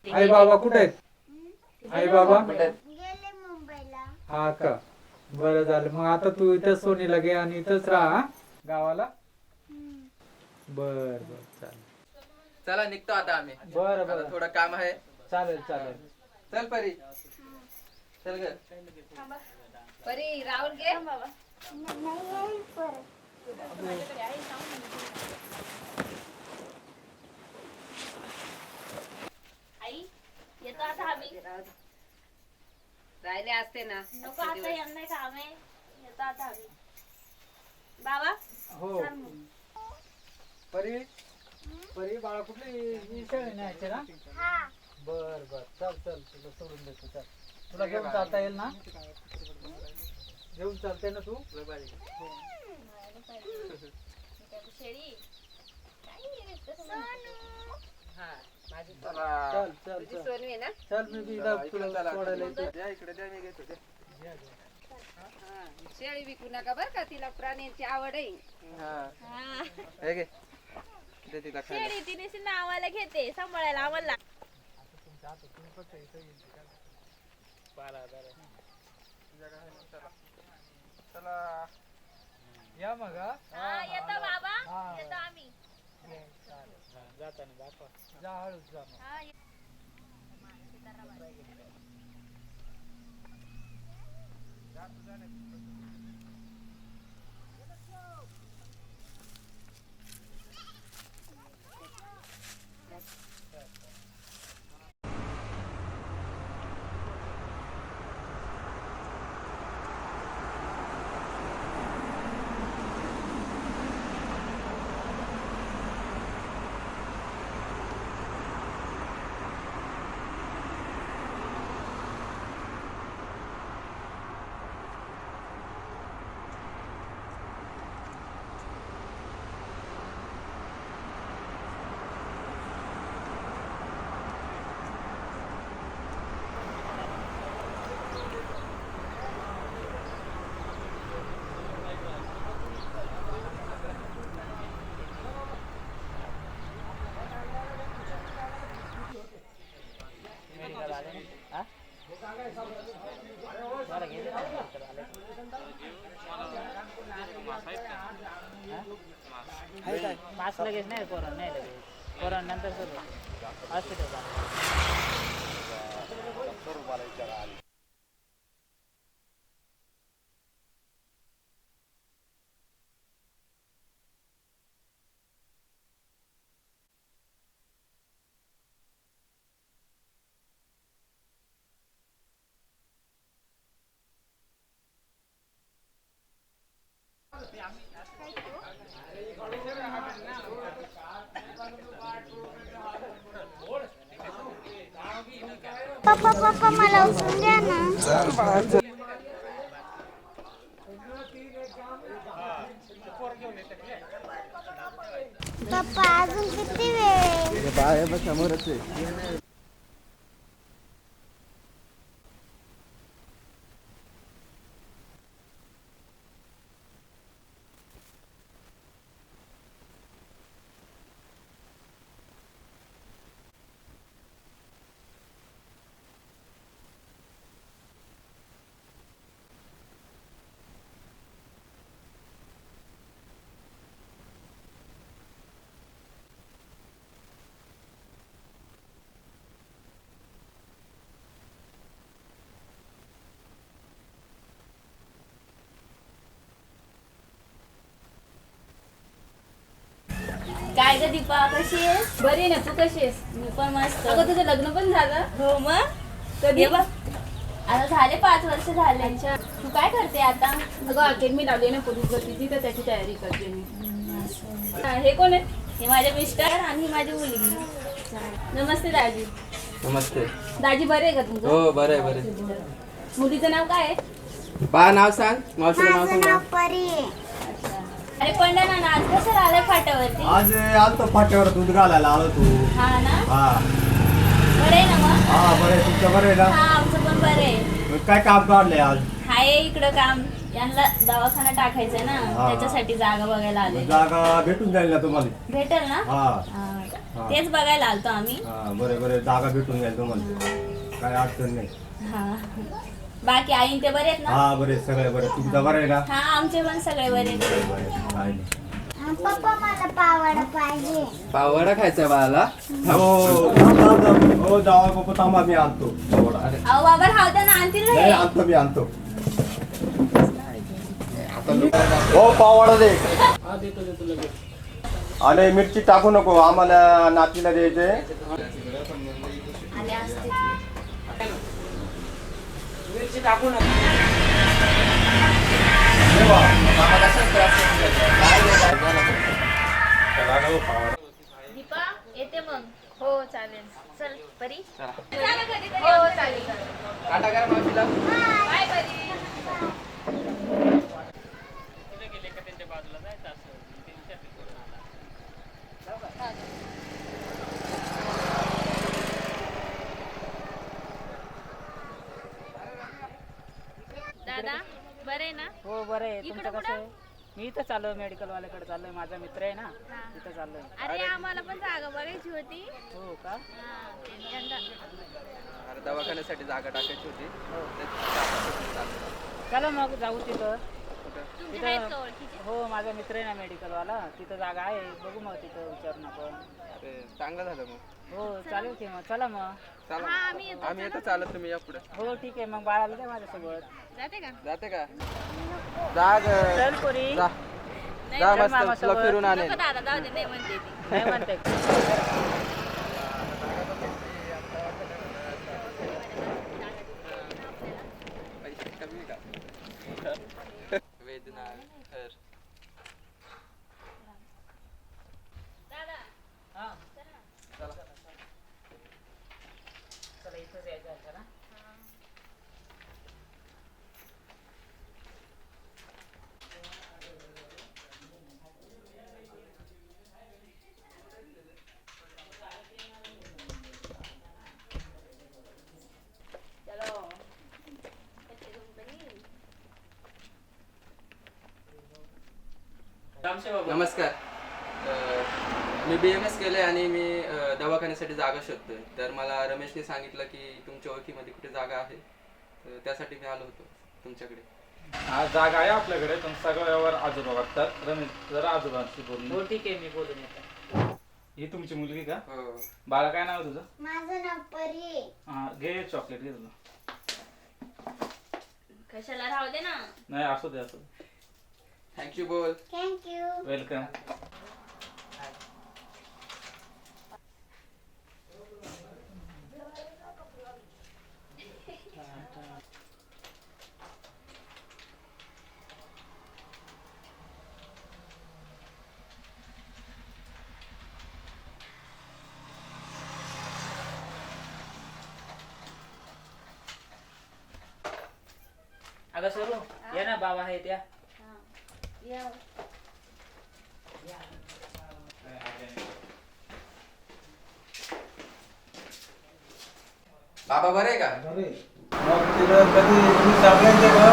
आई बाबा कुठे आहेत? आई बाबा गेले मुंबईला. हा का बरं झालं मग आता तू इथं सोनीला घे आणि इथंच राहा हा? गावाला. बर बर चालेल. चला निघतो आता आम्ही. बरं आता बरं थोडं काम आहे. चालेल चालेल. चल परी. चल ग. परी राहुल घे. आई येतो आता आम्ही. राहिले असते ना. नको आता यांना काम आहे येतो आता आम्ही. बाबा हो परी परी बाळा कुठली ही शेळी न्यायची ना? बर बर चल चल तुला सोडून देतो. चल तुला घेऊन चालता येईल ना? घेऊन चालते ना तू? शेळी हा माझी चल चल तुझी चल सोनवी आहे ना. चल मी बी इथं तुला सोडायला येतो. द्या इकडे द्या मी घेतो द्या. हा, शेळी विकू नका बरं का. तिला प्राण्यांची आवड आहे. हा हे घे. दे तिला खायला. शेळी तिने नावाला घेते सांभाळायला आम्हाला. चला या मग हा? हा येतो बाबा हा. येतो आम्ही. जाताना दाखवा. जा हळूच जा मग. हा हा? मला घे दे ना, नंतर आले. हा? मास्क लगेच नाही कोरोना नाही लगेच कोरोना नंतर सुरू हॉस्पिटल पप्पा पप्पा मला उचलून द्या ना. पप्पा अजून किती वेळ? समोरच आहे. काय ग दीपा कशी आहेस? बरी ना, तू कशी आहेस? मी पण मस्त. अगं तुझं लग्न पण झालं? हो मग कधी? बघ आता झाले 5 वर्ष झाले. तू काय करते आता? अगं अकॅडमी लावली ना पोलीस तर त्याची तयारी करते मी. हे कोण आहे? हे माझे मिस्टर आणि ही माझी मुलगी. नमस्ते दाजी. नमस्ते. दाजी बरे आहे का तुमचं? हो बरं आहे बरं. मुलीचं नाव काय आहे? बा नाव सांग. मावशीला नाव माझं सांग. नाव परी आहे. अरे पण ना आज कसं आलाय फाट्यावरती? आज आलतो फाट्यावर दूध घालायला आलो तू. हा ना, हा बरं आहे ना मग? हा बरं आहे. तुमचं बरं आहे ना? हा आमचं पण बरं आहे. मग काय काम काढलंय आज? हाय इकडं काम, यांना दवाखाना टाकायचंय ना, त्याच्यासाठी जागा बघायला आले. जागा भेटून जाईल ना तुम्हाला? भेटेल ना? हा हा. तेच बघायला आलतो आम्ही. हा बरं बरं जागा भेटून जाईल तुम्हाला. काय अडचण नाही. हा. बाकी आई ते बरे आहेत ना? हा बरे सगळे बरे. तुमचं बरं आहे ना? हा आमचे पण सगळे बरे आहेत. काय नाही. पप्पा मला पावडा पाहिजे. पावडा खायचा बाळाला. हो जावा बाबा थांबा मी आणतो पावडा. अहो बाबा राहता ना, आणतील नाही रे. आणतो मी आणतो. हो पावडा दे. हा देतो देतो लगेच. आणि मिरची टाकू नको, आम्हाला नातीला द्यायचे. आले असते. मिरची टाकू नका. दीपा येते मग. हो चालेल. चल परी. चला. हो चालेल. टाटा करा मावशीला. बाय परी. गेले का त्यांच्या बाजूला जायचं असं त्यांच्या दादा बरं आहे ना? हो बरं आहे. तुमचं इकडं कसं आहे? मी इथं चाललोय मेडिकल वाल्याकडे चाललोय. माझा मित्र आहे ना, तिथं चाललोय. अरे आम्हाला पण जागा बघायची होती. हो का? अरे दवाखान्यासाठी जागा टाकायची होती. चला मग जाऊ तिथं. तुमचे आहेत का ओळखीचे? हो माझा मित्र आहे ना मेडिकलवाला, तिथं जागा आहे. बघू मग तिथं विचारून आपण. अरे चांगलं झालं मग. हो चालेल की मग. चला मग. चला हा आम्ही येतो. आम्ही येतो चालत. तुम्ही या पुढे. हो ठीक आहे मग. बाळाला द्या माझ्यासोबत. जाते का? जाते का? जा ग. चल पोरी. जा नाही जा चल मस्त मामासोबत. तुला फिरून आणेल. नको दादा जाऊ दे, नाही म्हणते ती. नाही म्हणते. पैसे कमी का? वेदना तर हा. चला इथंच यायचं आहे ना. नमस्कार. मी BMS केलंय आणि मी दवाखान्यासाठी जागा शोधतोय. तर मला रमेशने सांगितलं की तुमच्या ओळखीमध्ये कुठे जागा आहे, तर त्यासाठी मी आलो होतो तुमच्याकडे. हा जागा आहे आपल्याकडे, पण सगळं व्यवहार आजोबा वाटतात. रमेश जरा आजोबांशी बोलून. हो ठीक आहे, मी बोलून येतो. ही तुमची मुलगी का? हो. बाळा काय नाव आहे तुझं? माझं नाव परी आहे. हा घे चॉकलेट घे तुझं. कशाला राहू दे ना. नाही असू दे असू दे. थँक्यू बोल. थँक्यू. वेलकम. अगं सरू या ना, बाबा आहेत या. बाबा बरं आहे का? अरे मग तिला कधी तुम्ही सांगायचं का?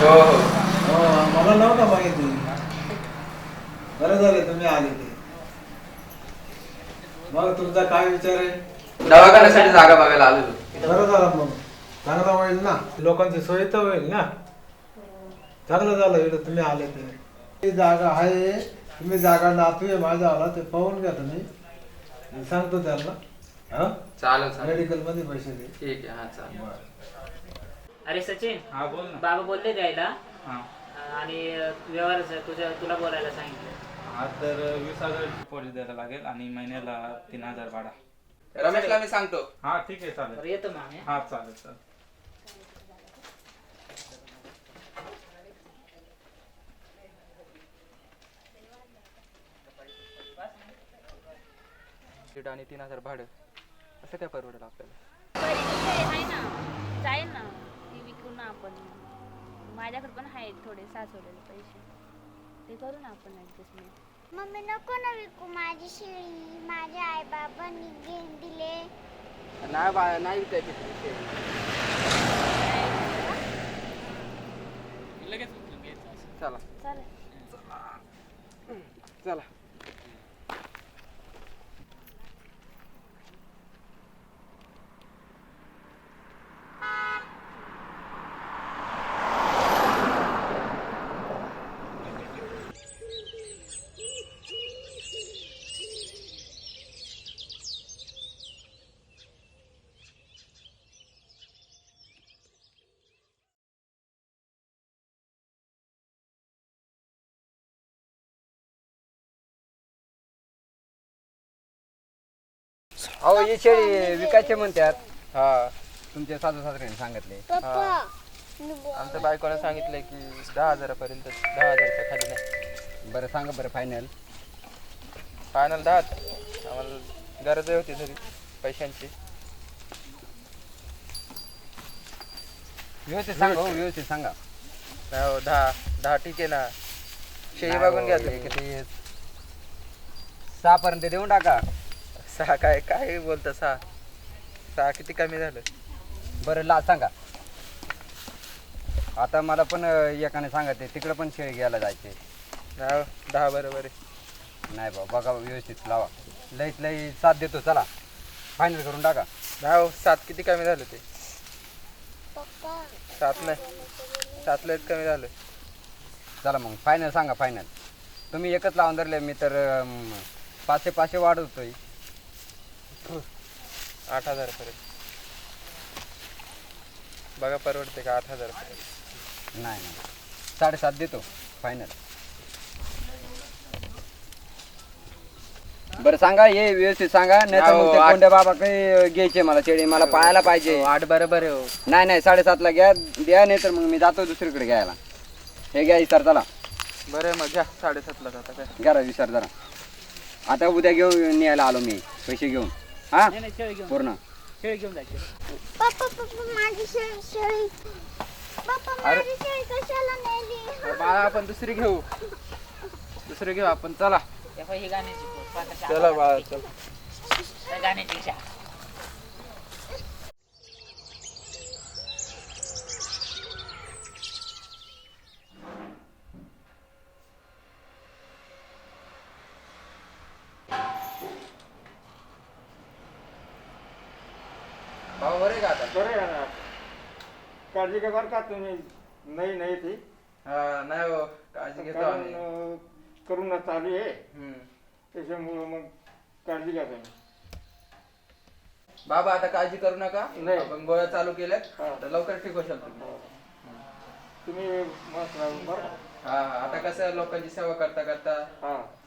हो हो. मला नव्हतं माहिती. बरं झालं तुम्ही आले ते. मग तुमचा काय विचार आहे? दवाखान्यासाठी जागा बघायला आलो. बरं झालं मग, चांगलं होईल ना, लोकांची सोय तर होईल ना. चांगलं झालं इकडं तुम्ही आले ते. ती जागा आहे, तुम्ही जागा नातू माझा आला ते पाहून घ्या तुम्ही. मी सांगतो त्यांना. हा चालेल चालेल. मेडिकल मध्ये पैसे दे. ठीक आहे. हा चालेल. अरे सचिन, हा बोल ना. बाबा बोलले द्यायला हा आणि व्यवहाराचं तुला बोलायला सांगितलं. हा तर 20,000 डिपॉझिट द्यायला लागेल आणि महिन्याला 3,000 भाडा. रमेशला मी सांगतो. हा ठीक आहे बरं चालेल. येतो मग आम्ही. हा चालेल चालेल. आणि 3,000 भाडं असं काय परवडेल आपल्याला? आहे ना, जाईल ना, ती विकू ना आपण. माझ्याकडे पण आहेत थोडे साचवलेले पैसे, ते करू ना आपण ऍडजस्टमेंट. मम्मी नको ना विकू माझी शेळी. माझ्या आई बाबांनी घेऊन दिले. नाही विकायची. चला चालेल. चला. अहो ही शेळी विकायचे म्हणतात. हा तुमच्या सासू सासऱ्याने सांगितले. पप्पा आमच्या बायकोने सांगितलंय की 10,000 पर्यंत, 10,000च्या खाली नाही. बरं सांगा बरं फायनल. फायनल 10. आम्हाला गरज होती तरी पैशांची. व्यवस्थित सांगा हो, व्यवस्थित सांगा. नाही हो, 10 ठीक आहे ना. शेळी बघून घ्या तुम्ही. 6 पर्यंत देऊन टाका. 6 काय बोलता? 6 किती कमी झालं? बरं ला सांगा. आता मला पण एकाने सांगते तिकडे पण शेळी घ्यायला जायचे. नाही 10 बरोबर आहे. नाही बा, बघा व्यवस्थित लावा. लईत लई 7 देतो. चला फायनल करून टाका. नाही हो, 7 किती कमी झालं ते? पप्पा 7 नाही, 7 लयच कमी झालं. चला मग फायनल सांगा. फायनल तुम्ही एकच लावून धरले, मी तर 500 वाढवतोय. 8,000 पर्यंत बघा, परवडते का? 8,000 पर्यंत. नाही 7.5 देतो फायनल. बरं सांगा, हे व्यवस्थित सांगा, नाही तर मग ते कोंड्या बाबा काही घ्यायचे मला शेळी. मला पाहायला पाहिजे. 8 बरोबर आहे हो. नाही 7.5ला द्या, नाही तर मग मी जातो दुसरीकडे घ्यायला. हे घ्या विचार. चला बरं आहे मग घ्या. 7.5ला जाता काय? घ्या विचार जरा. आता उद्या घेऊन न्यायला आलो मी पैसे घेऊन. हा नाही शेळी घेऊन, पूर्ण शेळी घेऊन जायची. पप्पा माझी शेळी. पप्पा माझी शेळी कशाला नेली? बाळा आपण दुसरी घेऊ आपण. चला ही गाण्याची पोस्ट. चला बाळा चल. गाण्याची इच्छा. काळजी घ्या बरं का तुम्ही. नाही ती नाही हो, काळजी घेतो आम्ही. करून चालू आहे त्याच्यामुळं मग काळजी घ्या तुम्ही. बाबा आता काळजी करू नका, आपण गोळ्या चालू केल्यात तर लवकर ठीक होशाल तुम्ही. तुम्ही मस्त राहू बरं. हा आता कसं लोकांची सेवा करता करता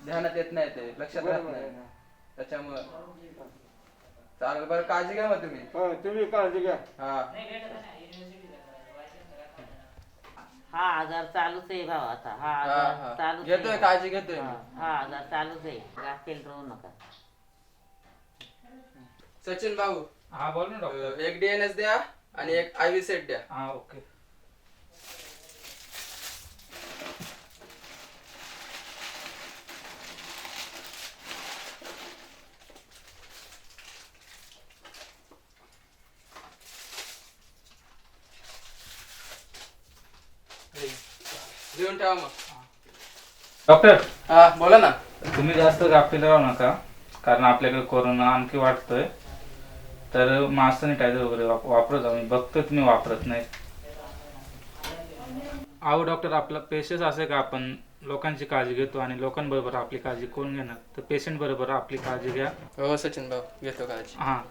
ध्यानात येत नाही, ते लक्षात राहत नाही, त्याच्यामुळं चालेल. बरं काळजी घ्या मग तुम्ही. तुम्ही काळजी घ्या. हा आजार चालूच आहे भाऊ आता. हा आजार चालूच घेतोय, काळजी घेतोय. हा आजार चालूच आहे, गाफील राहू नका. सचिन भाऊ. हा बोल ना डॉक्टर. एक DNS द्या आणि एक IV सेट द्या. हा ओके. लिहून ठेवा मग. डॉक्टर हा बोला ना. तुम्ही जास्त गाफील राहू नका, कारण आपल्याकडे कोरोना आणखी वाढतोय. तर मास्क सॅनिटायझर वगैरे वापरत जा. मी बघतो तुम्ही वापरत नाही. अहो डॉक्टर, आपला पेशंट असे का आपण लोकांची काळजी घेतो आणि लोकांबरोबर आपली काळजी कोण घेणार, तर पेशंट बरोबर आपली काळजी घ्या. हो सचिन भाऊ, घेतो काळजी. हा.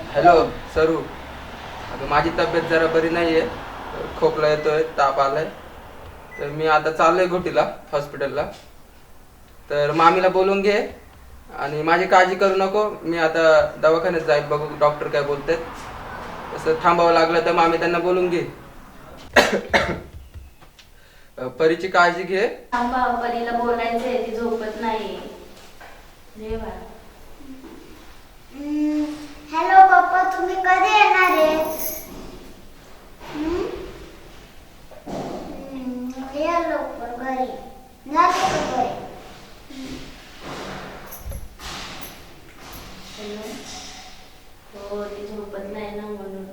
हॅलो सरू, अगं माझी तब्येत जरा बरी नाहीये, खोकला येतोय, ताप आलाय, तर मी आता चाललोय घोटीला हॉस्पिटलला. तर मामीला बोलून घे आणि माझी काळजी करू नको. मी आता दवाखान्यात जाईल, बघू डॉक्टर काय बोलतात. तसं थांबावं लागलं तर मामी त्यांना बोलून घे. परीची काळजी घे. थांबा, परीला बोलायचंय, ती झोपत नाही. हॅलो पप्पा, तुम्ही कधी येणार आहे? या लवकर घरी. जा लवकर घरी. हो, ती झोपत नाही ना म्हणून.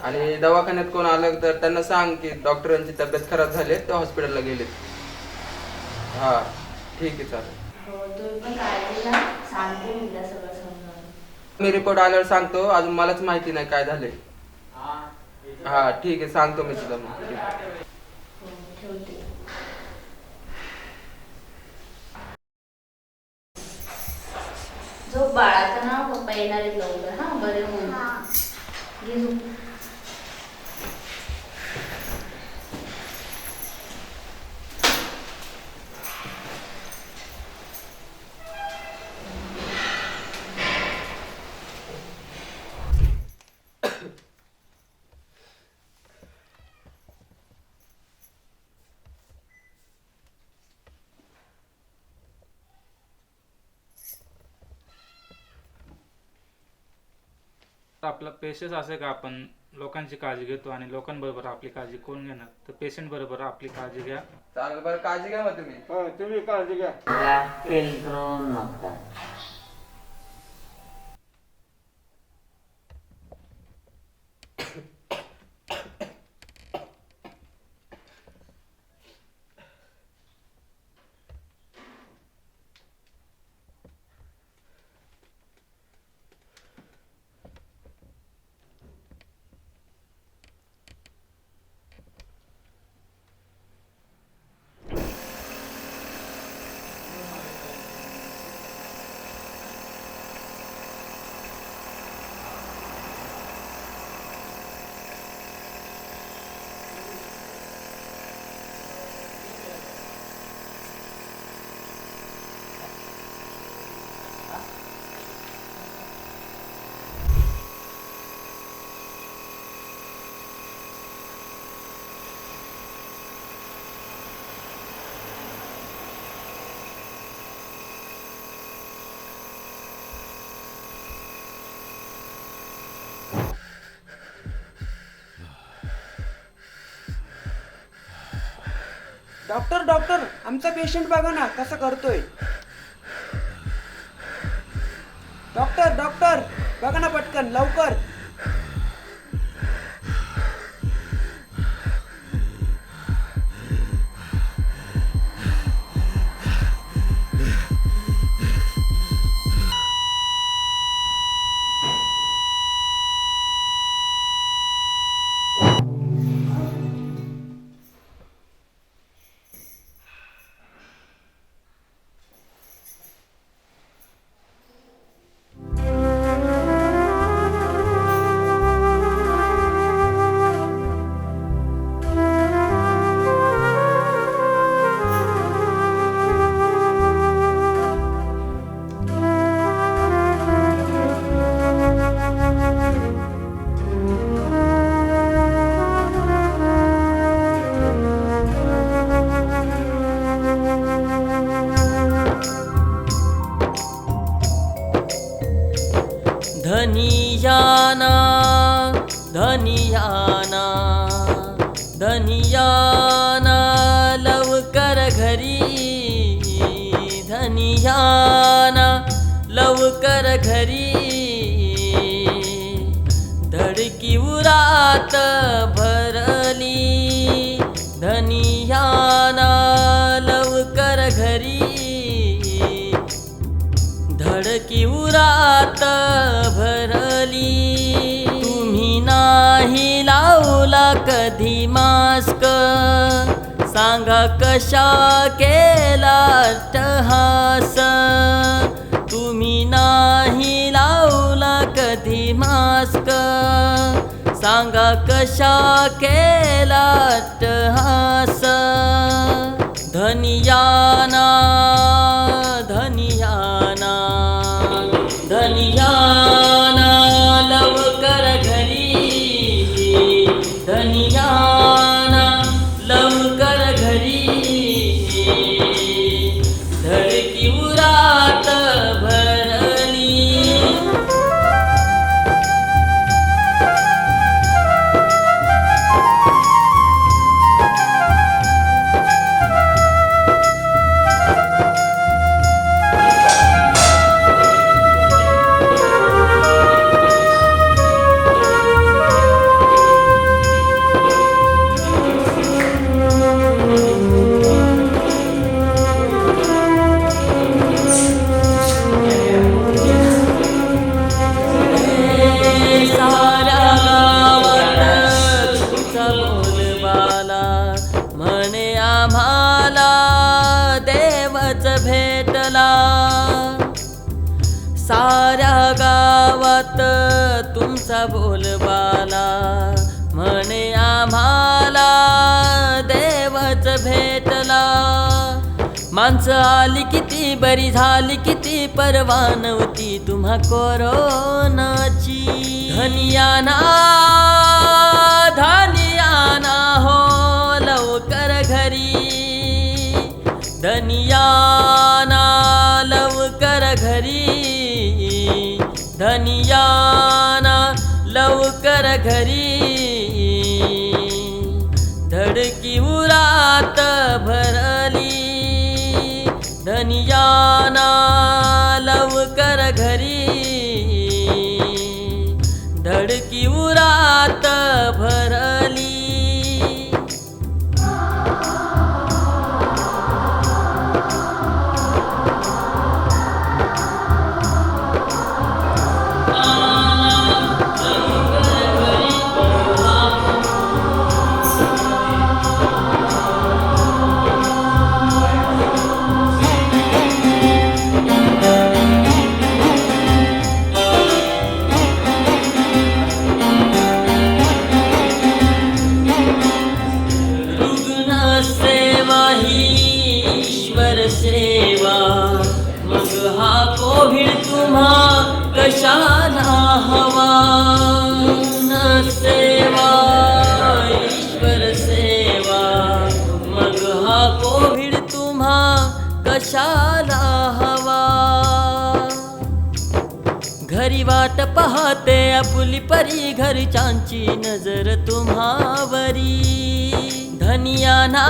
आणि दवाखान्यात कोण आलं तर त्यांना सांग की डॉक्टरांची तब्येत खराब झाली, ते हॉस्पिटलला गेले. हा ठीक आहे, चालेल. हो, तुम्ही पण काळजी घ्या, सांगते मी तिला सगळं समजावून. मी रिपोर्ट आल्यावर सांगतो, अजून मलाच माहिती नाही काय झालंय. हा ठीक आहे, सांगतो मी तुला मग. ठीक आहे. हो, ठेवते. झोप बाळाचं ना, पप्पा येणार आहेत लवकर. हा बरे होऊन घे झोप. आपला पेशंट असे का आपण लोकांची काळजी घेतो आणि लोकांबरोबर आपली काळजी कोण घेणार, तर पेशंट बरोबर आपली काळजी घ्या. चालेल. बरं काळजी घ्या मग तुम्ही. तुम्ही काळजी घ्या. गाफील राहू नका. डॉक्टर डॉक्टर आमचा पेशंट बघा ना कसा करतोय. डॉक्टर डॉक्टर बघा ना पटकन लवकर. धनियाना धनियाना धनियाना लवकर घरी धनियाना लवकर घरी धडकी उरात भरली धनियाना लवकर घरी धडकी उरात भरली तुम्ही नाही लावला कधी मास्क सांगा कशा केला अट्टहास तुम्ही नाही लावला कधी मास्क सांगा कशा केला अट्टहास धनियाना धनियाना धनियाना लवकर घरी धनियाना लवकर घरी धडकी उरात भरली साऱ्या गावात तुमचा बोलबाला म्हणे आम्हाला देवच भेटला माणसं आली किती बरी झाली किती परवा नव्हती तुम्हा कोरोनाची धनियाना धनियाना हो लवकर घरी धनियाना लवकर घरी धनियाना लवकर घरी धडकी उरात भरली धनियाना लवकर घरी धडकी उरात भरली सेवा मग हा कोविड तुम्हा कशाला हवा सेवा ईश्वर सेवा मग हा कोविड तुम्हा कशाला हवा घरी वाट पाहते आपुली परी घरच्यांची नजर तुम्हावरी धनियाना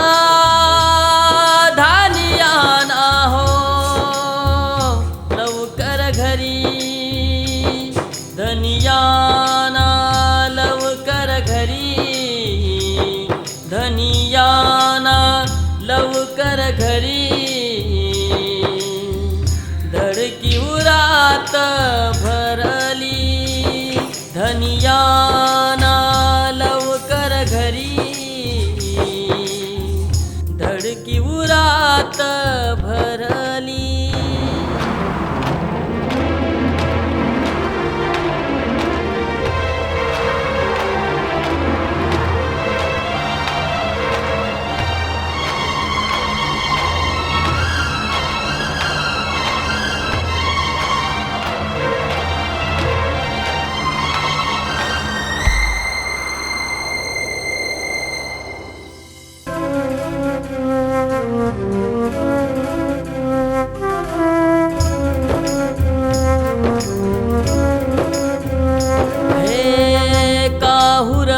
उरात भरली धनियाना लवकर घरी धडकी उरात भरली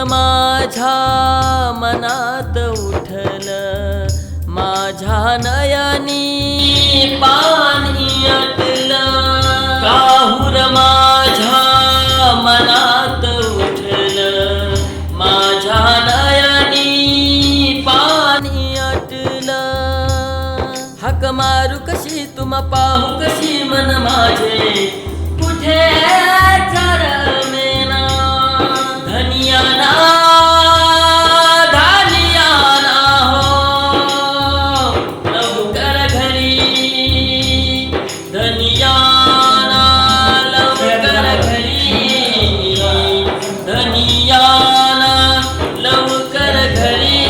माझ्या मनात उठल माझ्या नयनी पाणी अटलं काहूर माझ्या मनात उठल माझ्या नयनी पाणी अटलं हाक मारू कशी तुम पाहू कशी मन माझे कुठे चरमेना धनियाना धनियाना हो लवकर घरी धनियाना लवकर घरी धनियाना लवकर घरी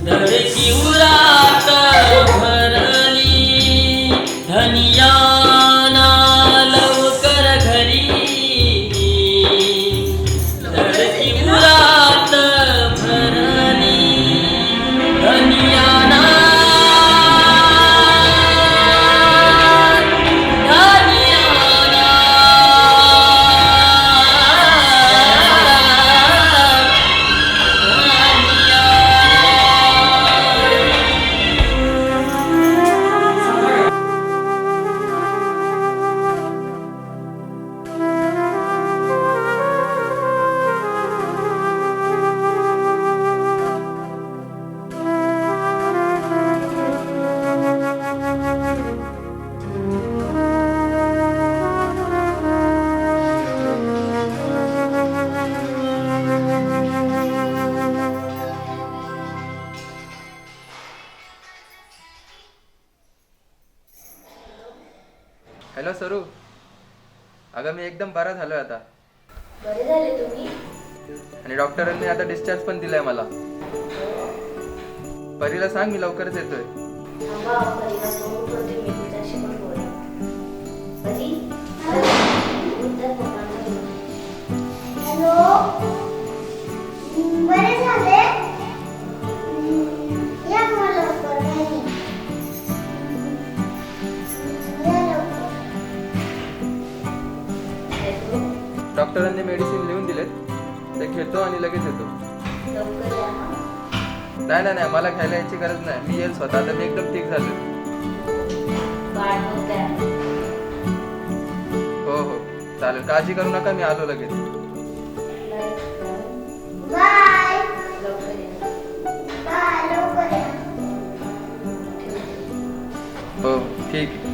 धडकी उरात भरली धनियाना लवकर घरी धडकी उरात भरली धनियाना हॅलो सरू, अगं मी एकदम बरा झालोय आता. बरे झाले तुम्ही? आणि डॉक्टरांनी आता डिस्चार्ज पण दिलाय मला. परीला सांग मी लवकरच येतोय. थांबा, परीला समोर ठेवते, मी तुझ्याशी पण बोलेन. परी, उत्तर पप्पांना बोल. हॅलो, बरे झाले? या मग लवकर घरी. डॉक्टरांनी मेडिसिन लिहून दिलेत, ते घेतो आणि लगेच येतो. लवकर या हा. नाही नाही नाही, मला घ्यायला यायची गरज नाही. मी येईल स्वतः. आता मी एकदम ठीक झालो. बाळ होत आहे. हो हो चालेल, काळजी करू नका, मी आलो लगेच. बाय. लवकर या. बाय, लवकर या. हो ठीक आहे.